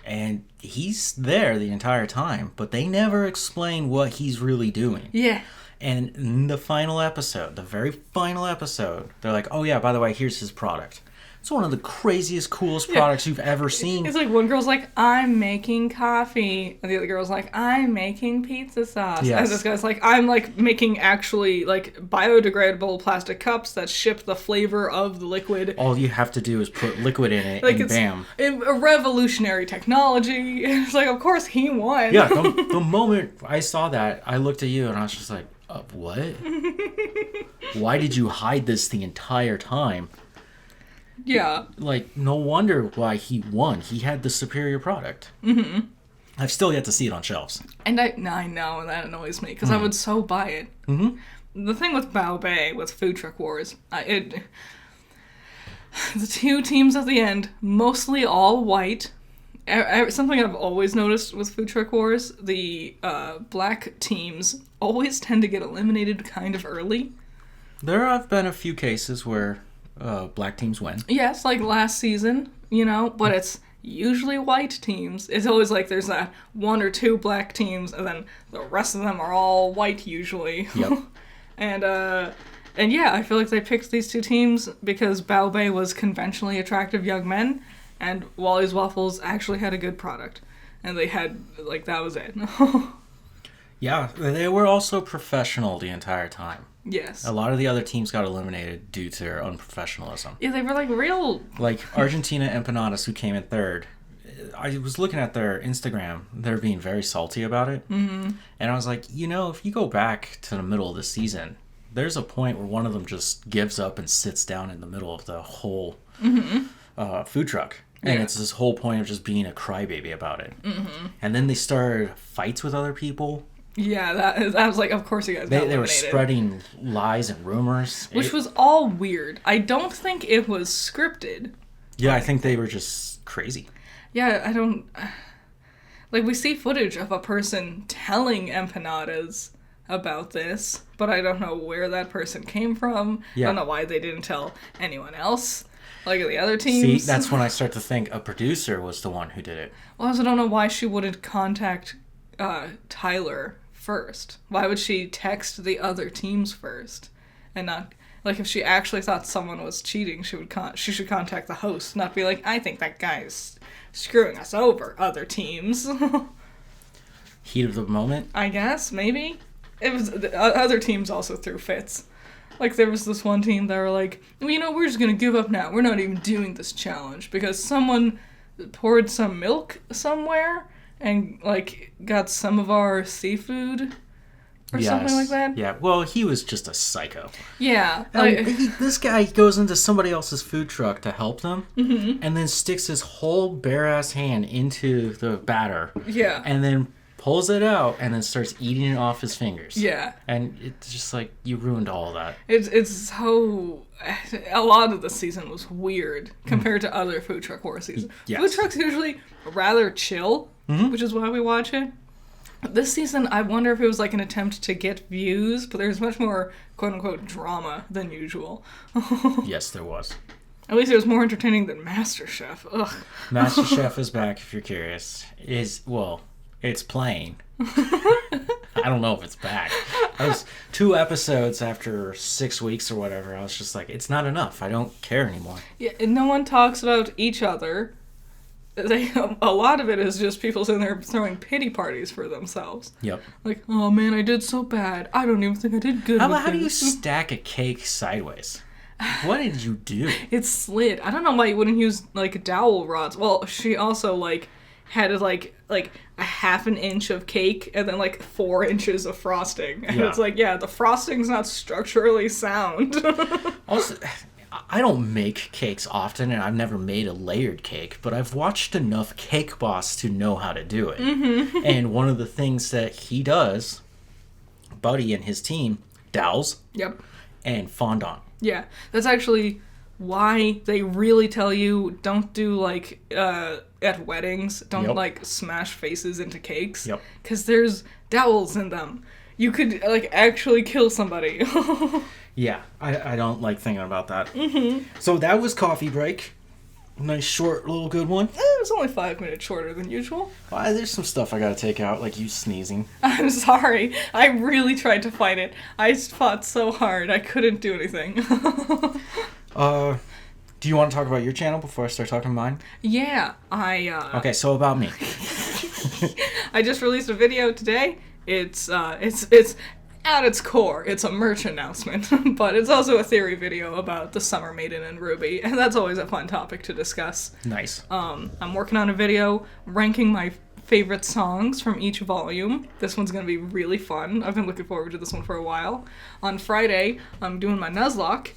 And he's there the entire time, but they never explain what he's really doing. Yeah. And in the final episode, the very final episode, they're like, oh yeah, by the way, here's his product. It's one of the craziest, coolest products you've ever seen. It's like one girl's like, I'm making coffee. And the other girl's like, I'm making pizza sauce. Yes. And this guy's like, I'm like making actually like biodegradable plastic cups that ship the flavor of the liquid. All you have to do is put liquid in it like and bam. A revolutionary technology. It's like, of course he won. Yeah, the moment I saw that, I looked at you and I was just like, what? Why did you hide this the entire time? Yeah. Like, no wonder why he won. He had the superior product. Mm-hmm. I've still yet to see it on shelves. And I know, and that annoys me, because I would so buy it. Mm-hmm. The thing with Bao Bay, with Food Truck Wars, the two teams at the end, mostly all white. Something I've always noticed with Food Truck Wars, the black teams always tend to get eliminated kind of early. There have been a few cases where black teams win. Yes, like last season, you know, but it's usually white teams. It's always like there's that one or two black teams, and then the rest of them are all white usually. Yep. and yeah, I feel like they picked these two teams because Bao Bay was conventionally attractive young men, and Wally's Waffles actually had a good product. And they had, like, that was it. Yeah, they were also professional the entire time. Yes. A lot of the other teams got eliminated due to their unprofessionalism. Yeah, they were like real... Like Argentina Empanadas, who came in third. I was looking at their Instagram. They're being very salty about it. Mm-hmm. And I was like, you know, if you go back to the middle of the season, there's a point where one of them just gives up and sits down in the middle of the whole food truck. And it's this whole point of just being a crybaby about it. Mm-hmm. And then they started fights with other people. Yeah, I was like, of course you guys got They were spreading lies and rumors. Which was all weird. I don't think it was scripted. Yeah, I think they were just crazy. Yeah, I don't... Like, we see footage of a person telling Empanadas about this, but I don't know where that person came from. Yeah. I don't know why they didn't tell anyone else. Like the other teams. See, that's when I start to think a producer was the one who did it. Well, I also don't know why she wouldn't contact Tyler first. Why would she text the other teams first? And not... Like, if she actually thought someone was cheating, she should contact the host, not be like, I think that guy's screwing us over, other teams. Heat of the moment? I guess, maybe. It was... Other teams also threw fits. Like, there was this one team that were like, well, you know, we're just gonna give up now. We're not even doing this challenge because someone poured some milk somewhere and, like, got some of our seafood or something like that. Yeah, well, he was just a psycho. Yeah. This guy goes into somebody else's food truck to help them and then sticks his whole bare-ass hand into the batter. Yeah. And then pulls it out and then starts eating it off his fingers. Yeah. And it's just like, you ruined all of that. It's so... A lot of the season was weird compared to other Food Truck War seasons. Yes. Food Truck's usually rather chill, which is why we watch it. This season, I wonder if it was like an attempt to get views, but there's much more quote-unquote drama than usual. Yes, there was. At least it was more entertaining than MasterChef. Ugh. MasterChef is back, if you're curious. It's playing. I don't know if it's back. I was 2 episodes after 6 weeks or whatever. I was just like, it's not enough. I don't care anymore. Yeah, and no one talks about each other. A lot of it is just people sitting there throwing pity parties for themselves. Yep. Like, oh man, I did so bad. I don't even think I did good. How do you stack a cake sideways? What did you do? It slid. I don't know why you wouldn't use, like, dowel rods. Well, she also, like, had like a half an inch of cake and then like 4 inches of frosting. And it's like, yeah, the frosting's not structurally sound. Also, I don't make cakes often, and I've never made a layered cake, but I've watched enough Cake Boss to know how to do it. Mm-hmm. And one of the things that he does, Buddy and his team, dowels. Yep. And fondant. Yeah, that's actually why they really tell you don't do like at weddings, don't like smash faces into cakes. Yep. Because there's dowels in them. You could like actually kill somebody. Yeah, I don't like thinking about that. Mm-hmm. So that was coffee break. Nice short little good one. It was only 5 minutes shorter than usual. Well, there's some stuff I gotta take out, like you sneezing. I'm sorry. I really tried to fight it. I fought so hard. I couldn't do anything. Do you want to talk about your channel before I start talking mine? Yeah, Okay, so about me. I just released a video today. It's at its core, it's a merch announcement, but it's also a theory video about the Summer Maiden and Ruby, and that's always a fun topic to discuss. Nice. I'm working on a video ranking my favorite songs from each volume. This one's going to be really fun. I've been looking forward to this one for a while. On Friday, I'm doing my Nuzlocke.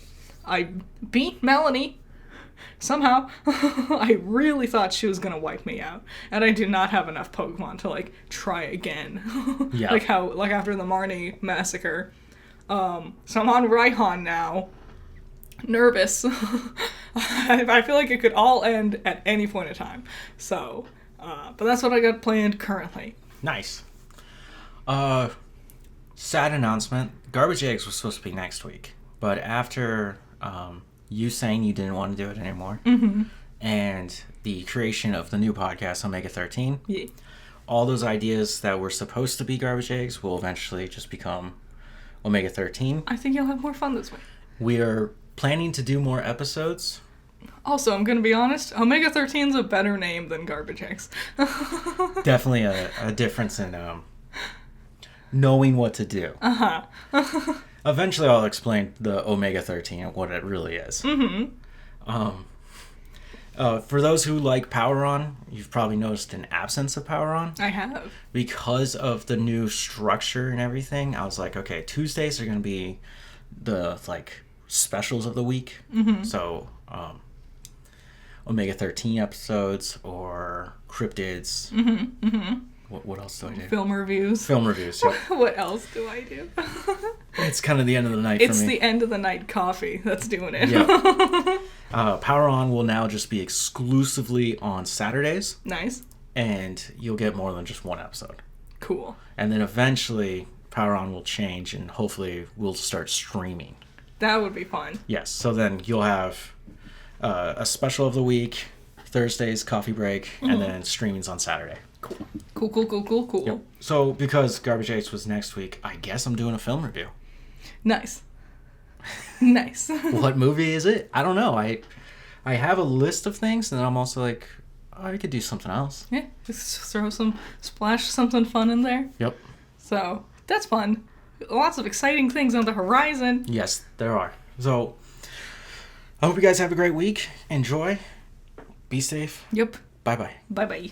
I beat Melanie. Somehow, I really thought she was gonna wipe me out, and I do not have enough Pokemon to like try again. Yeah. like after the Marnie massacre. So I'm on Raihan now. Nervous. I feel like it could all end at any point in time. So, but that's what I got planned currently. Nice. Sad announcement. Garbage Eggs was supposed to be next week, but after you saying you didn't want to do it anymore, and the creation of the new podcast, Omega 13, all those ideas that were supposed to be Garbage Eggs will eventually just become Omega 13. I think you'll have more fun this way. We are planning to do more episodes. Also, I'm going to be honest, Omega 13's a better name than Garbage Eggs. Definitely a difference in knowing what to do. Eventually, I'll explain the Omega 13 and what it really is. For those who like Power On, you've probably noticed an absence of Power On. I have. Because of the new structure and everything, I was like, okay, Tuesdays are going to be the like specials of the week. So, Omega 13 episodes or cryptids. What else do I do? Film reviews. Yep. What else do I do? It's kind of the end of the night it's for me. It's the end of the night coffee that's doing it. Yep. Power On will now just be exclusively on Saturdays. Nice. And you'll get more than just one episode. Cool. And then eventually, Power On will change, and hopefully we'll start streaming. That would be fun. Yes. So then you'll have a special of the week, Thursdays, coffee break, and then streamings on Saturday. Cool. Yep. So because Garbage Eggs was next week, I guess I'm doing a film review. Nice. What movie is it? I don't know. I have a list of things, and then I'm also like, oh, I could do something else. Yeah, just splash something fun in there. Yep. So, that's fun. Lots of exciting things on the horizon. Yes, there are. So, I hope you guys have a great week. Enjoy. Be safe. Yep. Bye-bye. Bye-bye.